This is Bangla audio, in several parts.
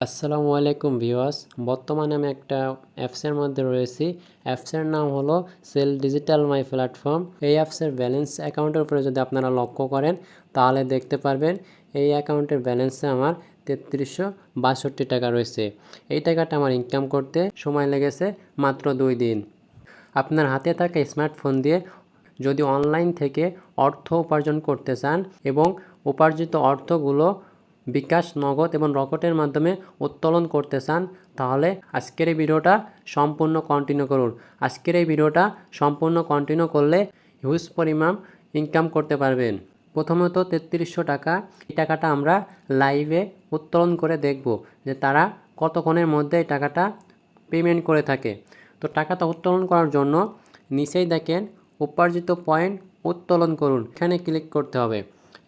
আসসালামু আলাইকুম ভিউয়ার্স। বর্তমানে আমি একটা অ্যাপসের মধ্যে রয়েছি। অ্যাপসের নাম হলো সেল ডিজিটাল মাই প্ল্যাটফর্ম। এই অ্যাপসের ব্যালেন্স অ্যাকাউন্টের উপরে যদি আপনারা লক্ষ্য করেন তাহলে দেখতে পারবেন এই অ্যাকাউন্টের ব্যালেন্সে আমার ৩৩৬২ টাকা রয়েছে। এই টাকাটা আমার ইনকাম করতে সময় লেগেছে মাত্র 2 দিন। আপনার হাতে থাকা স্মার্টফোন দিয়ে যদি অনলাইন থেকে অর্থ উপার্জন করতে চান এবং উপার্জিত অর্থগুলো বিকাশ, নগদ এবং রকেটের মাধ্যমে উত্তোলন করতে চান তাহলে আজকের এই ভিডিওটা সম্পূর্ণ কন্টিনিউ করুন। আজকের এই ভিডিওটা সম্পূর্ণ কন্টিনিউ করলে হিউজ পরিমাণ ইনকাম করতে পারবেন। প্রথমত ৩৩০০ টাকা, এই টাকাটা আমরা লাইভে উত্তোলন করে দেখব যে তারা কতক্ষণের মধ্যে এই টাকাটা পেমেন্ট করে থাকে। তো টাকাটা উত্তোলন করার জন্য নিচেই দেখেন উপার্জিত পয়েন্ট উত্তোলন করুন, এখানে ক্লিক করতে হবে।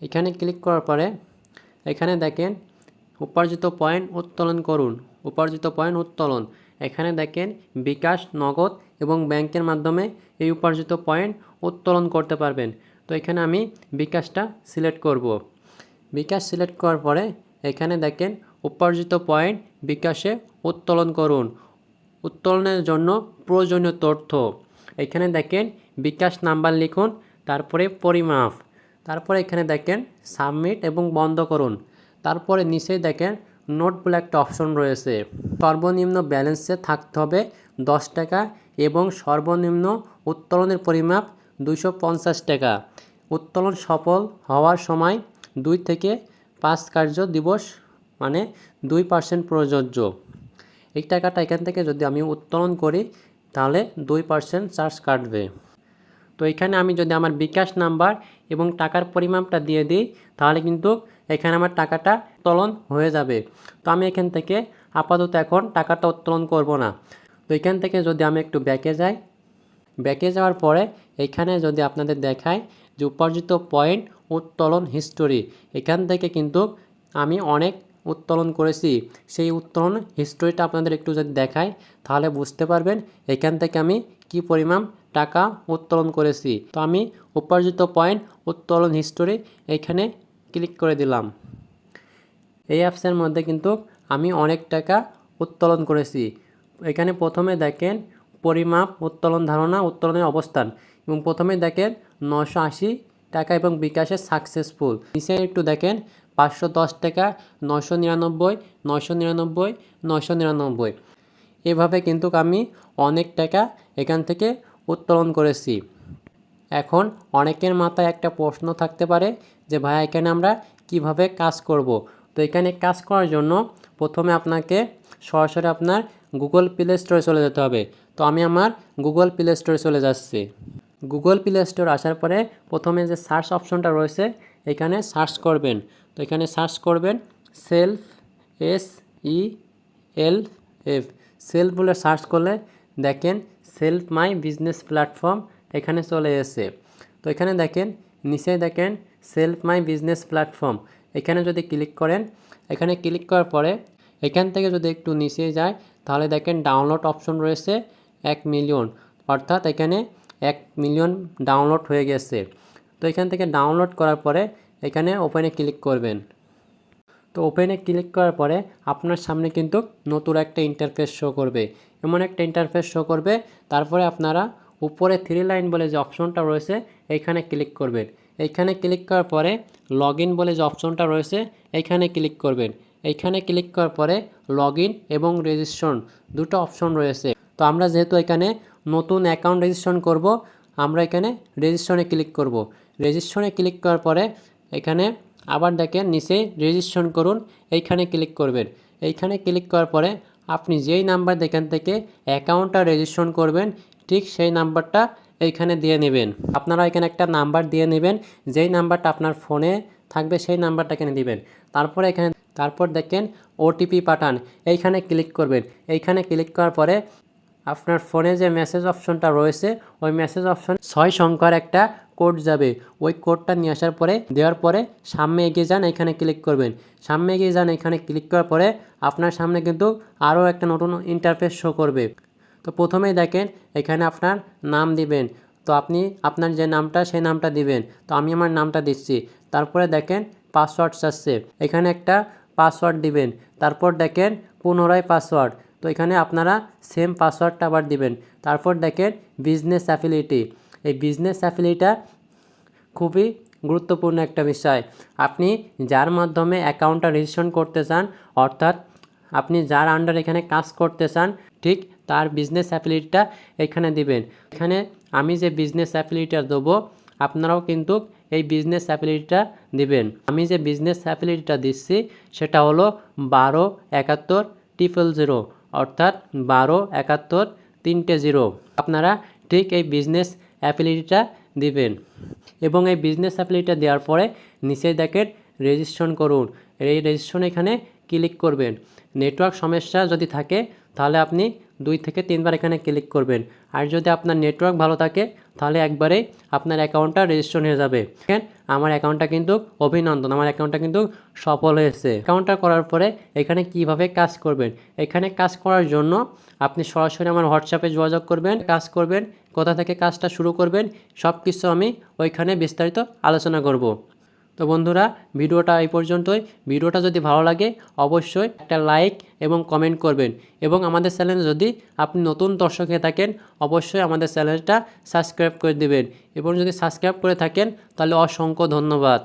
এখানে ক্লিক করার পরে এখানে দেখেন উপার্জিত পয়েন্ট উত্তোলন করুন, উপার্জিত পয়েন্ট উত্তোলন। এখানে দেখেন বিকাশ, নগদ এবং ব্যাংকের মাধ্যমে এই উপার্জিত পয়েন্ট উত্তোলন করতে পারবেন। তো এখানে আমি বিকাশটা সিলেক্ট করব। বিকাশ সিলেক্ট করার পরে এখানে দেখেন উপার্জিত পয়েন্ট বিকাশে উত্তোলন করুন। উত্তোলনের জন্য প্রয়োজনীয় তথ্য এখানে দেখেন বিকাশ নাম্বার লিখুন, তারপরে পরিমাপ, তারপরে এখানে দেখেন সাবমিট এবং বন্ধ করুন। তারপরে নিচেই দেখেন নোট বলে একটা অপশন রয়েছে। সর্বনিম্ন ব্যালেন্সে থাকতে হবে 10 টাকা এবং সর্বনিম্ন উত্তোলনের পরিমাপ 250 টাকা। উত্তোলন সফল হওয়ার সময় 2 থেকে 5 কার্য দিবস মানে 2% প্রযোজ্য। এই টাকাটা এখান থেকে যদি আমি উত্তোলন করি তাহলে 2% চার্জ কাটবে। তো এখানে আমি যদি আমার বিকাশ নাম্বার এবং টাকার পরিমাপটা দিয়ে দিই তাহলে কিন্তু এখানে আমার টাকাটা উত্তোলন হয়ে যাবে। তো আমি এখান থেকে আপাতত এখন টাকাটা উত্তোলন করব না। তো এখান থেকে যদি আমি একটু ব্যাকে যাই, ব্যাকে যাওয়ার পরে এখানে যদি আপনাদের দেখায় যে উপার্জিত পয়েন্ট উত্তোলন হিস্টোরি, এখান থেকে কিন্তু আমি অনেক উত্তোলন করেছি। সেই উত্তোলন হিস্টোরিটা আপনাদের একটু যদি দেখায় তাহলে বুঝতে পারবেন এখান থেকে আমি কি পরিমাণ টাকা উত্তোলন করেছি। তো আমি উপার্জিত পয়েন্ট উত্তোলন হিস্টোরি এখানে ক্লিক করে দিলাম। এই অ্যাপসের মধ্যে কিন্তু আমি অনেক টাকা উত্তোলন করেছি। এখানে প্রথমে দেখেন পরিমাপ, উত্তোলন ধারণা, উত্তোলনের অবস্থান এবং প্রথমে দেখেন 980 টাকা এবং বিকাশে সাকসেসফুল। নিচে একটু দেখেন 510 টাকা, 999, 999, 999। এভাবে কিন্তু আমি অনেক টাকা এখান থেকে উত্তোলন করেছি। এখন অনেকের মাথায় একটা প্রশ্ন থাকতে পারে যে ভাইয়া এখানে আমরা কিভাবে কাজ করব। তো এখানে কাজ করার জন্য প্রথমে আপনাকে সরাসরি আপনার গুগল প্লে স্টোরে চলে যেতে হবে। তো আমি আমার গুগল প্লে স্টোরে চলে যাচ্ছি। গুগল প্লে স্টোর আসার পরে প্রথমে যে সার্চ অপশনটা রয়েছে এখানে সার্চ করবেন। তো এখানে সার্চ করবেন সেলফ, SELF, সেলফ বলে সার্চ করলে দেখেন সেলফ মাই বিজনেস প্ল্যাটফর্ম এখানে চলে এসেছে। তো এখানে দেখেন নিচে দেখেন সেলফ মাই বিজনেস প্ল্যাটফর্ম, এখানে যদি ক্লিক করেন, এখানে ক্লিক করার পরে এখান থেকে যদি একটু নিচে যায় তাহলে দেখেন ডাউনলোড অপশন রয়েছে 1 মিলিয়ন, অর্থাৎ এখানে 1 মিলিয়ন ডাউনলোড হয়ে গেছে। তো এখান থেকে ডাউনলোড করার পরে এখানে ওপেনে ক্লিক করবেন। তো ওপেনে ক্লিক করার পরে আপনার সামনে কিন্তু নতুন একটা ইন্টারফেস শো করবে, এমন একটা ইন্টারফেস শো করবে। তারপরে আপনারা উপরে 3 লাইন বলে যে অপশনটা রয়েছে এইখানে ক্লিক করবেন। এইখানে ক্লিক করার পরে লগ ইন বলে যে অপশনটা রয়েছে এইখানে ক্লিক করবেন। এইখানে ক্লিক করার পরে লগ ইন এবং রেজিস্ট্রেশন দুটো অপশন রয়েছে। তো আমরা যেহেতু এখানে নতুন অ্যাকাউন্ট রেজিস্ট্রেশন করব, আমরা এখানে রেজিস্ট্রেশনে ক্লিক করব। রেজিস্ট্রেশনে ক্লিক করার পরে এখানে আবার দেখেন নিচে রেজিস্ট্রেশন করুন, এইখানে ক্লিক করবেন। এইখানে ক্লিক করার পরে আপনি যেই নাম্বার এখান থেকে অ্যাকাউন্টটা রেজিস্ট্রেশন করবেন ঠিক সেই নাম্বারটা এইখানে দিয়ে নেবেন। আপনারা এখানে একটা নাম্বার দিয়ে নেবেন, যেই নাম্বারটা আপনার ফোনে থাকবে সেই নাম্বারটা এখানে দিবেন। তারপর দেখেন ওটিপি পাঠান, এইখানে ক্লিক করবেন। এইখানে ক্লিক করার পরে আপনার ফোনে যে মেসেজ অপশনটা রয়েছে ওই মেসেজ অপশন 6 সংখ্যার একটা কোড যাবে, ওই কোডটা নিয়ে আসার পরে দেওয়ার পরে সামনে এগিয়ে যান, এখানে ক্লিক করবেন। সামনে এগিয়ে যান, এখানে ক্লিক করার পরে আপনার সামনে কিন্তু আরও একটা নতুন ইন্টারফেস শো করবে। তো প্রথমেই দেখেন এখানে আপনার নাম দিবেন। তো আপনি আপনার যে নামটা সেই নামটা দিবেন। তো আমি আমার নামটা দিচ্ছি। তারপরে দেখেন পাসওয়ার্ড চাচ্ছে, এখানে একটা পাসওয়ার্ড দিবেন। তারপর দেখেন পুনরায় পাসওয়ার্ড। তো এখানে আপনারা সেম পাসওয়ার্ডটা আবার দিবেন। তারপর দেখেন বিজনেস অ্যাফিলিয়েটি। এই বিজনেস অ্যাফিলিয়েটটা খুবই গুরুত্বপূর্ণ একটা বিষয়। আপনি যার মাধ্যমে অ্যাকাউন্টটা রেজিস্ট্রেশন করতে চান, অর্থাৎ আপনি যার আন্ডার এখানে কাজ করতে চান, ঠিক তার বিজনেস অ্যাফিলিয়েটটা এখানে দিবেন। এখানে আমি যে বিজনেস অ্যাফিলিয়েটটা দেবো, আপনারাও কিন্তু এই বিজনেস অ্যাফিলিয়েটটা দিবেন। আমি যে বিজনেস অ্যাফিলিয়েটটা দিচ্ছি সেটা হলো 127100, অর্থাৎ 127130। আপনারা ঠিক এই বিজনেস অ্যাফিলিয়েটটা দিবেন এবং এই বিজনেস অ্যাফিলিয়েটটা দেওয়ার পরে নিচে দেখেন রেজিস্ট্রেশন করুন। এই রেজিস্ট্রেশন এখানে ক্লিক করবেন। নেটওয়ার্ক সমস্যা যদি থাকে তাহলে আপনি 2 থেকে 3 বার এখানে ক্লিক করবেন। আর যদি আপনার নেটওয়ার্ক ভালো থাকে তাহলে একবারেই আপনার অ্যাকাউন্টটা রেজিস্ট্রেশন হয়ে যাবে। দেখেন আমার অ্যাকাউন্টটা কিন্তু, অভিনন্দন, আমার অ্যাকাউন্টটা কিন্তু সফল হয়েছে। অ্যাকাউন্টটা করার পরে এখানে কিভাবে কাজ করবেন, এখানে কাজ করার জন্য আপনি সরাসরি আমার হোয়াটসঅ্যাপে যোগাযোগ করবেন, কাজ করবেন, কোথা থেকে কাজটা শুরু করবেন সব কিছু আমি ওইখানে বিস্তারিত আলোচনা করব। তো বন্ধুরা, ভিডিওটা এই পর্যন্তই। ভিডিওটা যদি ভালো লাগে অবশ্যই একটা লাইক এবং কমেন্ট করবেন এবং আমাদের চ্যানেলে যদি আপনি নতুন দর্শক হয়ে থাকেন অবশ্যই আমাদের চ্যানেলটা সাবস্ক্রাইব করে দিবেন এবং যদি সাবস্ক্রাইব করে থাকেন তাহলে অসংখ্য ধন্যবাদ।